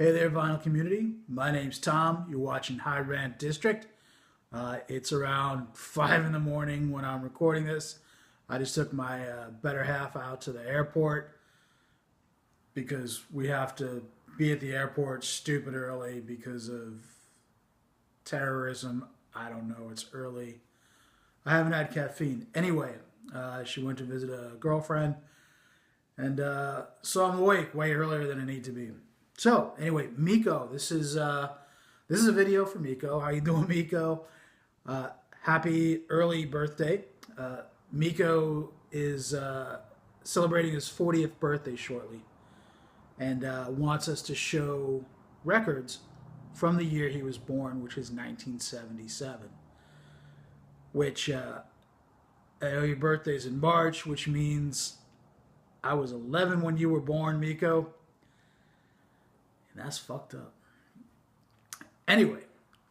Hey there, vinyl community. My name's Tom. You're watching High Rant District. It's around 5 in the morning when I'm recording this. I just took my better half out to the airport because we have to be at the airport stupid early because of terrorism. I don't know, it's early. I haven't had caffeine. Anyway, she went to visit a girlfriend, and so I'm awake way earlier than I need to be. So anyway, Mikko, this is a video for Mikko. How you doing, Mikko? Happy early birthday. Mikko is celebrating his 40th birthday shortly, and wants us to show records from the year he was born, which is 1977. Which I know your birthday's in March, which means I was 11 when you were born, Mikko. And that's fucked up. Anyway,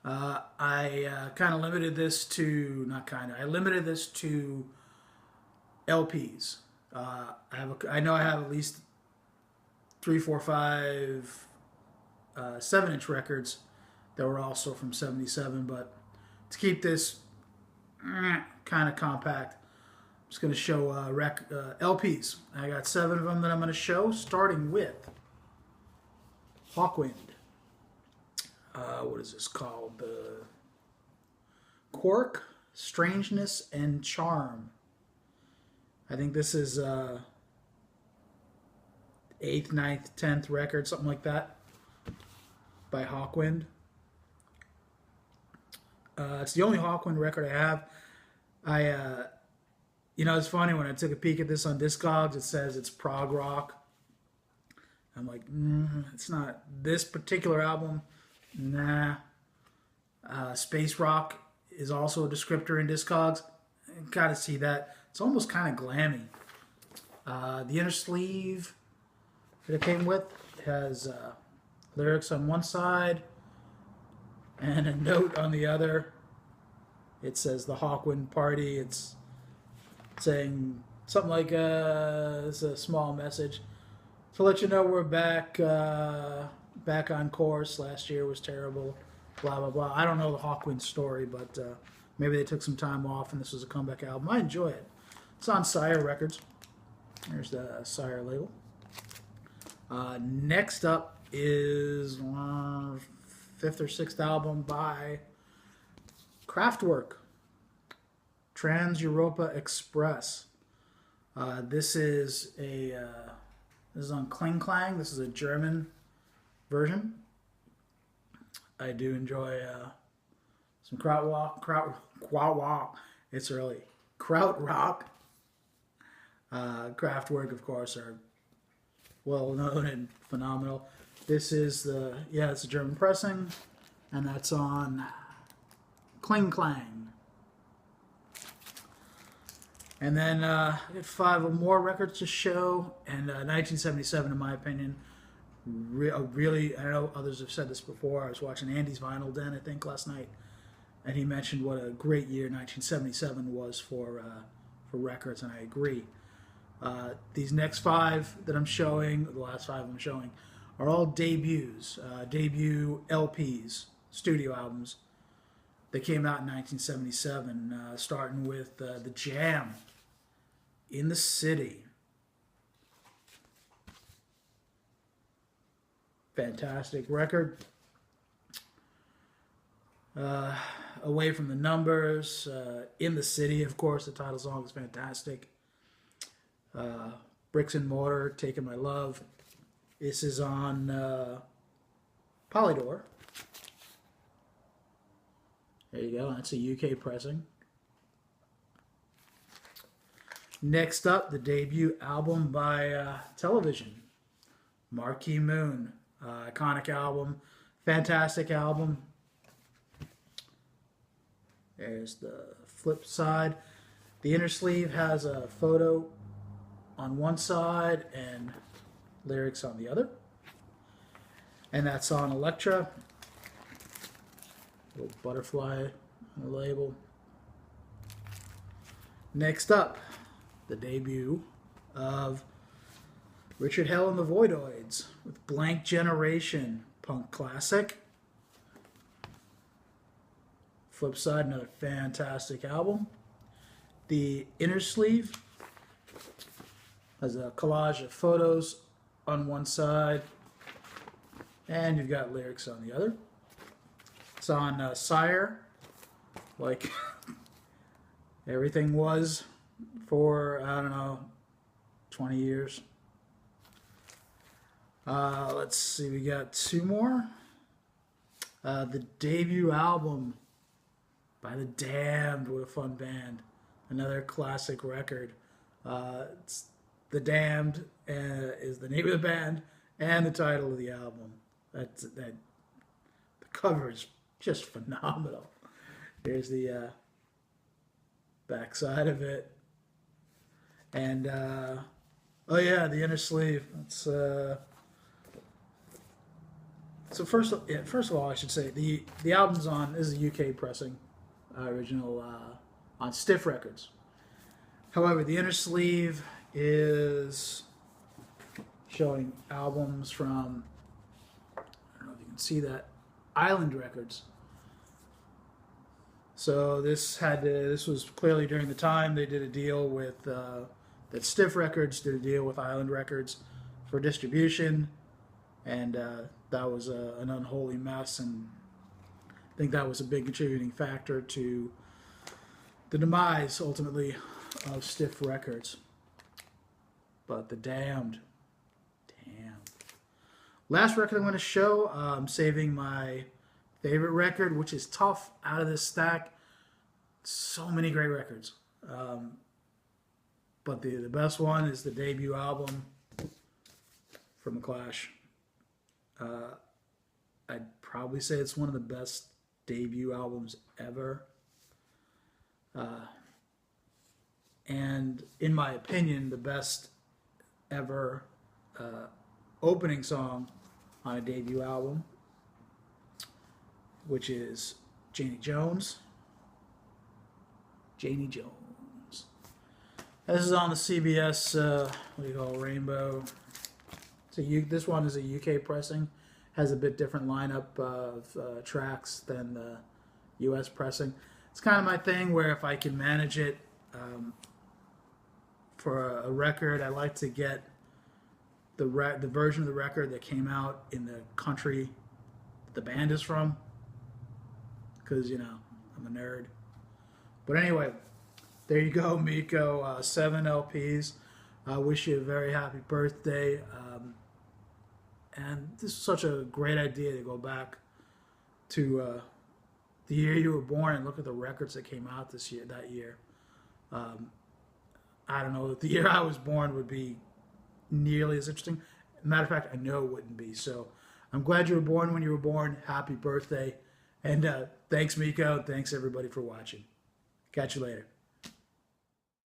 I kind of limited this to, I limited this to LPs. I know I have at least 3, 4, 5, 7-inch records that were also from 77, but to keep this kind of compact, I'm just going to show LPs. I got 7 of them that I'm going to show, starting with Hawkwind. What is this called? The Quirk, Strangeness, and Charm. I think this is 8th, 9th, 10th record, something like that, by Hawkwind. It's the only Hawkwind record I have. It's funny, when I took a peek at this on Discogs, it says it's prog rock. I'm like, it's not. This particular album, nah. Space rock is also a descriptor in Discogs. Gotta see that. It's almost kind of glammy. The inner sleeve that it came with has lyrics on one side and a note on the other. It says the Hawkwind Party. It's saying something like it's a small message to let you know we're back back on course. Last year was terrible, blah blah blah. I don't know the Hawkwind story, but maybe they took some time off and this was a comeback album. I enjoy it. It's on Sire Records. There's the Sire label. Next up is 5th or 6th album by Kraftwerk, Trans Europa Express. This is on Kling Klang. This is a German version. I do enjoy some krautrock. It's early. Krautrock. Kraftwerk, of course, are well known and phenomenal. This is it's a German pressing, and that's on Kling Klang. And then I got 5 more records to show, and 1977, in my opinion, really, I know others have said this before. I was watching Andy's Vinyl Den, I think, last night, and he mentioned what a great year 1977 was for records, and I agree. These next 5 that I'm showing, the last 5 I'm showing, are all debuts, debut LPs, studio albums that came out in 1977, starting with The Jam, In the City. Fantastic record. Away from the Numbers, In the City, of course, the title song is fantastic. Bricks and Mortar, Taking My Love. This is on Polydor. There you go, that's a UK pressing. Next up, the debut album by Television, Marquee Moon. Iconic album, fantastic album. There's the flip side. The inner sleeve has a photo on one side and lyrics on the other. And that's on Elektra. Little butterfly on the label. Next up, the debut of Richard Hell and the Voidoids with Blank Generation, punk classic. Flip side, another fantastic album. The inner sleeve has a collage of photos on one side, and you've got lyrics on the other. It's on Sire, like everything was for, I don't know, 20 years. Let's see, we got two more. The debut album by The Damned, what a fun band. Another classic record. It's The Damned is the name of the band and the title of the album. The cover is just phenomenal. Here's the back side of it. And, oh yeah, the inner sleeve. It's, so first of all, I should say, the album's on, this is a UK pressing, original, on Stiff Records. However, the inner sleeve is showing albums from, I don't know if you can see that, Island Records. So this was clearly during the time they did a deal with, that Stiff Records did a deal with Island Records for distribution, and that was an unholy mess, and I think that was a big contributing factor to the demise, ultimately, of Stiff Records. But The Damned. Damn. Last record I'm going to show, I'm saving my favorite record, which is tough out of this stack. So many great records. But the best one is the debut album from The Clash. I'd probably say it's one of the best debut albums ever. And in my opinion, the best ever opening song on a debut album, which is Janie Jones. Janie Jones. This is on the CBS, what do you call it, Rainbow. So this one is a UK pressing. Has a bit different lineup of tracks than the US pressing. It's kind of my thing where if I can manage it for a record, I like to get the version of the record that came out in the country the band is from, because, you know, I'm a nerd. But anyway, there you go, Mikko. 7 LPs. I wish you a very happy birthday. And this is such a great idea to go back to the year you were born and look at the records that came out that year. I don't know if the year I was born would be nearly as interesting. Matter of fact, I know it wouldn't be. So I'm glad you were born when you were born. Happy birthday. And thanks, Mikko. Thanks, everybody, for watching. Catch you later.